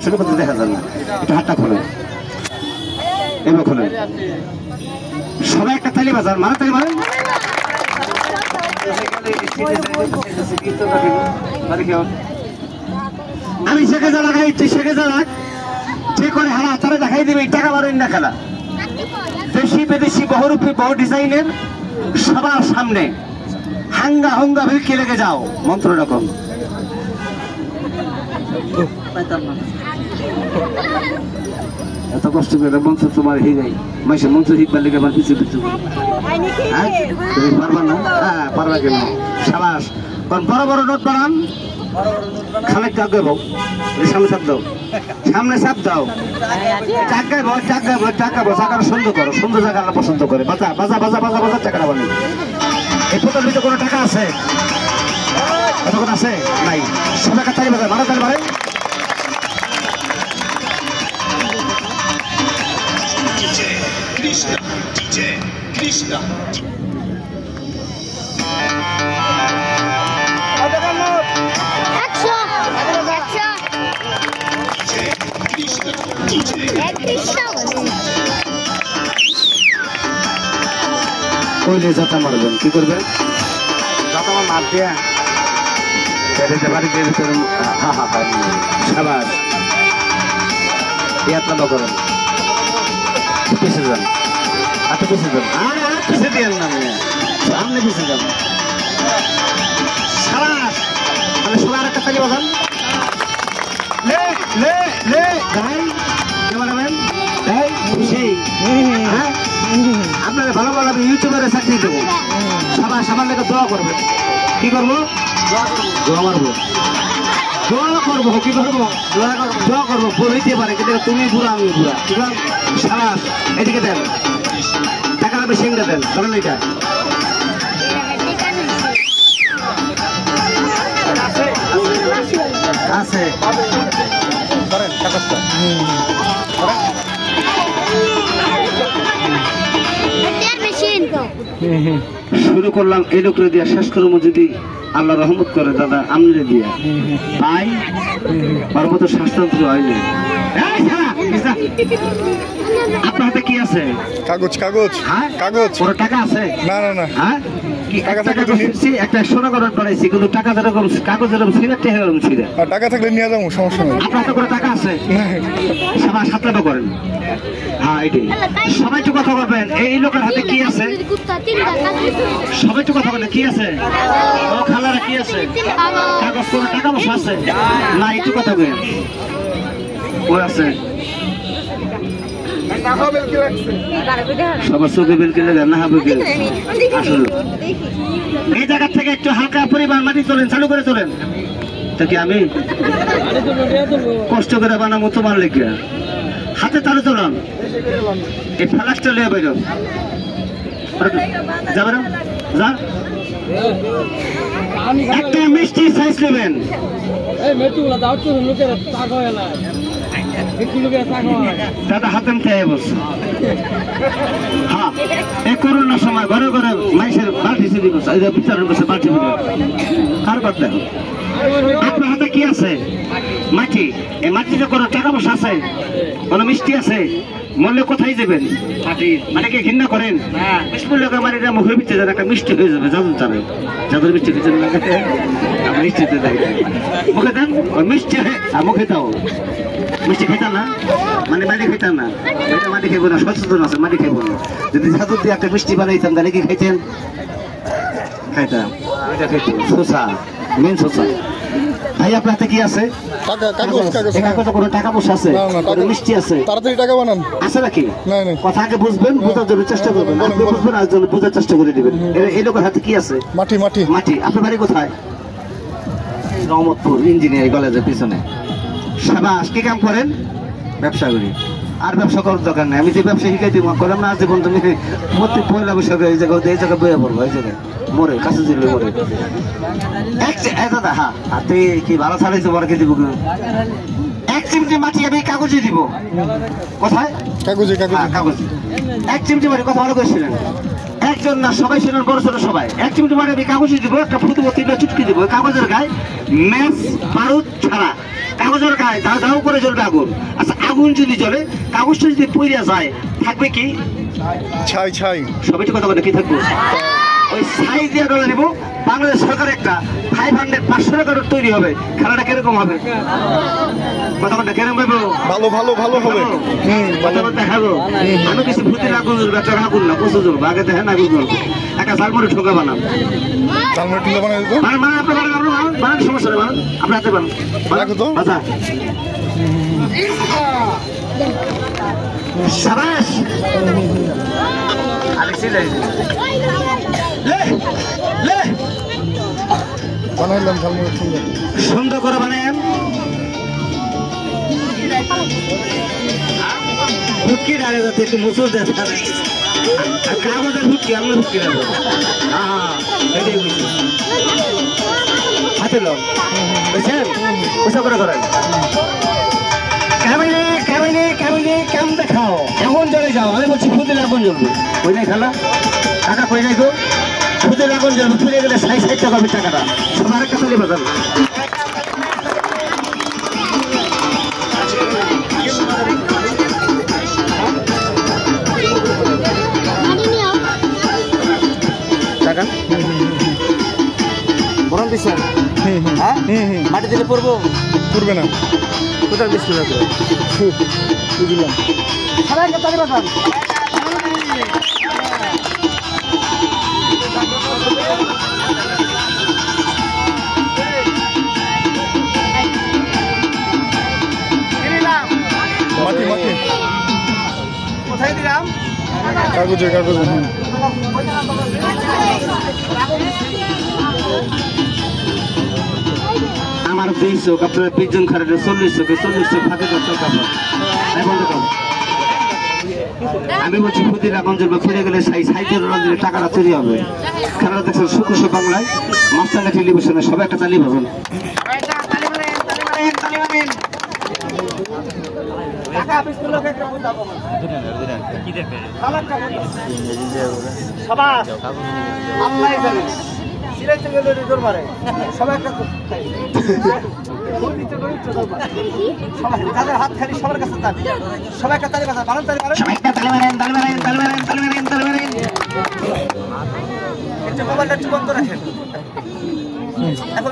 আসলে কথা দেখা যায় না, একটু হাতটা খোলেন, এবার খোলেন সবাই একটা তালি বাজান, মারা তালি মারেন। আমি শেখে যারা খাই, তুই শেখে যারা যে করে হারা তারা দেখাই দিবে টাকা মারেন না খেলা। দেশি বিদেশি বহুরূপী বহু ডিজাইনের সবার সামনে হাঙ্গা হুঙ্গা ভিড়কে লেগে যাও, মন্ত্র রকম এত কষ্ট করে মন্ত্র তোমার হয়ে যাই মাসে মন্ত্র শিখবার লেগে আমার পিছু পিছু তুমি পারবা না? হ্যাঁ পারবা কেন, সাবাস। কারণ বড় বড় নোট বানান, খালেক চাপ দেবো, সামনে চাপ দাও, সামনে চাপ দাও, চাকায় বস, চাকা বস, চাকা বস, চাকাটা সুন্দর করো, সুন্দর জায়গা আল্লাহ পছন্দ করে। বাজা বাজা বাজা বাজা বাজা চাকাটা বানি। এই ফটোর ভিতরে কোনো টাকা আছে? কতক্ষণ আছে? নাই। সবাই কাতারি বাজা, মারা তালি মারে। Krishna, DJ Krishna. কইলে যাতা মারবেন, কি করবেন? যাতা মার দিয়া বাড়ি দিয়ে ভিতরে হা হা হা সাবাস ইয়াতলা করেন। পিছিয়ে যান, হাতে পিছিয়ে যান, আর পিছিয়ে দিয়ে না, সামনে পিছিয়ে যান। সাবাস, তাহলে সবাই আর একটা তালি বাজান। লে লে লে গাই বানাবেন, তাই সেই হ্যাঁ আপনারা ভালো ভালো ইউটিউবারে চাকরি দেবো। সবাই সবার লেগে দোয়া করবে। কি করবো? দোয়া মারবো, দোয়া করবো। কি করবো? দোয়া করবো। বলতে পারে কিন্তু তুমি বুড়া আমি বুড়া। সাবাস, এদিকে দেন, টাকাটা বেশি দেন, ধরেন এটা আছে শুরু করলাম এই লোকরে দিয়া, শেষ করবো যদি আল্লাহ রহমত করে দাদা আমলে দিয়া। ভাই ওর মতো শাস্ত্রান্ত্র হয়নি। আপনার হাতে কি আছে? কাগজ কাগজ হ্যাঁ কাগজ। ওর টাকা আছে? না না না। হ্যাঁ একটা সোনা গরম করাইছি, কিন্তু টাকা যেরকম কাগজ যেরকম ছিল এরকম ছিল। টাকা থাকলে নিয়ে যাবো, সমস্যা নেই। আপনার তো করে টাকা আছে? সবাই সাতটা করেন। হ্যাঁ এটাই। সবাই একটু কথা বলবেন, এই লোকের হাতে কি আছে? সবাই একটু কথা বলেন, কি আছে? ও খালারা কি আছে? কাগজ করে টাকা বসে আছে না? একটু কথা বলেন, ও আছে সবার চোখে বেলকে না হবে। আসলে এই জায়গা থেকে একটু হালকা পরিমাণ মাটি তোলেন, চালু করে তোলেন। তা কি আমি কষ্ট করে বানাবো তোমার লেগে? হাতে তালু তোলাম, এই ফ্লাসটা লিয়ে বেরো যাবে না? যা একটা মিষ্টি সাইজ নেবেন। দাদা হাতে খেয়ে বসছে। হ্যাঁ এই করোনার সময় ঘরে ঘরে মাইসের বালতি চুরি করছে, বিচারের কাছে বালতি কার কথা দেখো। আপনার হাতে কি আছে? মাটি। এই মাটিতে কোনো টাকা পয়সা আছে? কোনো মিষ্টি আছে? মরলে কোথায় যাবেন? মাটিকে ঘৃণা করেন? মাটিটা মুখের ভিতরে যান, একটা মিষ্টি হয়ে যাবে। জাদুর তারে জাদুর মিষ্টি খেতে মিষ্টিতে দেয়, মুখে দেন ওই মিষ্টি মুখে দাও। মিষ্টি খেতাম না মানে মাটি খেতাম না, এটা মাটি খেবো না, সচেতন আছে মাটি খেবো না। যদি জাদুর দিয়ে একটা মিষ্টি বানাইতাম তাহলে কি খাইতেন? খাইতাম। এটা খেতাম শোষা, মেন শোষা। ভাই আপনার হাতে কি আছে? কোনো টাকা পয়সা আছে? মিষ্টি আছে? তাড়াতাড়ি টাকা বানান। আছে নাকি? কথা আগে বুঝবেন, বোঝার জন্য চেষ্টা করবেন। আপনি বুঝবেন আর জন্য বোঝার চেষ্টা করে দিবেন। এই লোকের হাতে কি আছে? মাটি মাটি মাটি। আপনার বাড়ি কোথায়? রহমতপুর ইঞ্জিনিয়ারিং কলেজের পিছনে। সাবাস। কি কাম করেন? ব্যবসা করি। আর ব্যবসা করার দরকার নেই, আমি যে ব্যবসা শিখাই দিব করলাম না জীবন। তুমি প্রত্যেক পয়লা বৈশাখে এই জায়গায় বইয়া পড়বো, এই জায়গায় মরে কাছে ছিল মরে। দাদা হ্যাঁ তুই কি ভালো ছাড়াইছো বড় কে দিব? এক চিমটি মাটি আমি কাগজে দিব। কোথায়? কাগজে কাগজে এক চিমটি মাটি। কথা ভালো করেছিলেন। একজন না সবাই ছিলেন, বড় ছোট সবাই। এক চিমটি মাটি আমি কাগজে দিব, একটা ফুটবল 3টা চুটকি দিব। কাগজের গায়ে ম্যাচ বারুদ ছাড়া কাগজের গায়ে দাও দাও করে জ্বলবে আগুন। আচ্ছা আগুন যদি জ্বলে কাগজটা যদি পুড়িয়া যায় থাকবে কি? ছাই ছাই। সবাই কথা বলে কি থাকবে? ওই ছাই দিয়ে ডলে নিব। বাংলাদেশ সরকার একটা 500 টাকার তৈরি হবে। খেলাটা কিরকম হবে? কথা কিরকম হবে? ভালো ভালো ভালো হবে। কথা দেখাবো। আমি কিছু ভূতের আগুন জ্বলবে, একটা আগুন না প্রচুর জ্বলবে। আগে দেখেন আগুন জ্বলবে। একটা ঝালমুড়ি ঠোকা বানান। ঝালমুড়ি ঠোকা বানাই দিত। মানে আপনি বানান সমস্যা নেই, বানান আপনি হাতে বানান। রাখো তো। আচ্ছা শাবাশ। বানাইলাম ঝালমুড়ি ঠোকা। সুন্দর করে বানান। হুটকি ডালে যাতে একটু মুসুর দেয় কাগজের হুটকি, আমরা হুটকি ডালবো। হ্যাঁ এটাই বুঝছি। হাতে লোক বুঝছেন? ওসব করে করেন। ক্যামেরে ক্যামেরে ক্যামেরে ক্যাম দেখাও। এখন জ্বলে যাও। আমি বলছি খুদের আগুন জ্বলবে। ওই নাই খালা টাকা কই নাই গো? খুদের আগুন জ্বলবে। ফিরে গেলে 60 টাকা হবে টাকাটা। সবার কাছে নিয়ে বাজান। টাকা বরং দিচ্ছেন? হ্যাঁ মাটি দিলে পড়বো? করবে না। কোথাও দিচ্ছি না তো দিলাম। সবাইকে তালি বাজান। মাটি মাটি কোথায় দিলাম? কাগজে কাগজে। আমার 20 চোখ, আপনার 20 জন খারাপ 40 চোখে 40 চোখ ফাঁকে চোখ আপনার। আমি বলছি খুদির আগুন জ্বলবে। ফিরে গেলে সাইকেল দিলে টাকাটা তৈরি হবে। খেলাটা দেখছেন সুকুশো বাংলায় মাস্টাঙ্গা টেলিভিশনে। সবাই একটা তালি বাজান। তাদের হাত খালি সবার কাছে সবাই একটা তালি বাজান। বানান তালি মারেন। মোবাইলটা একটু বন্ধ রাখেন।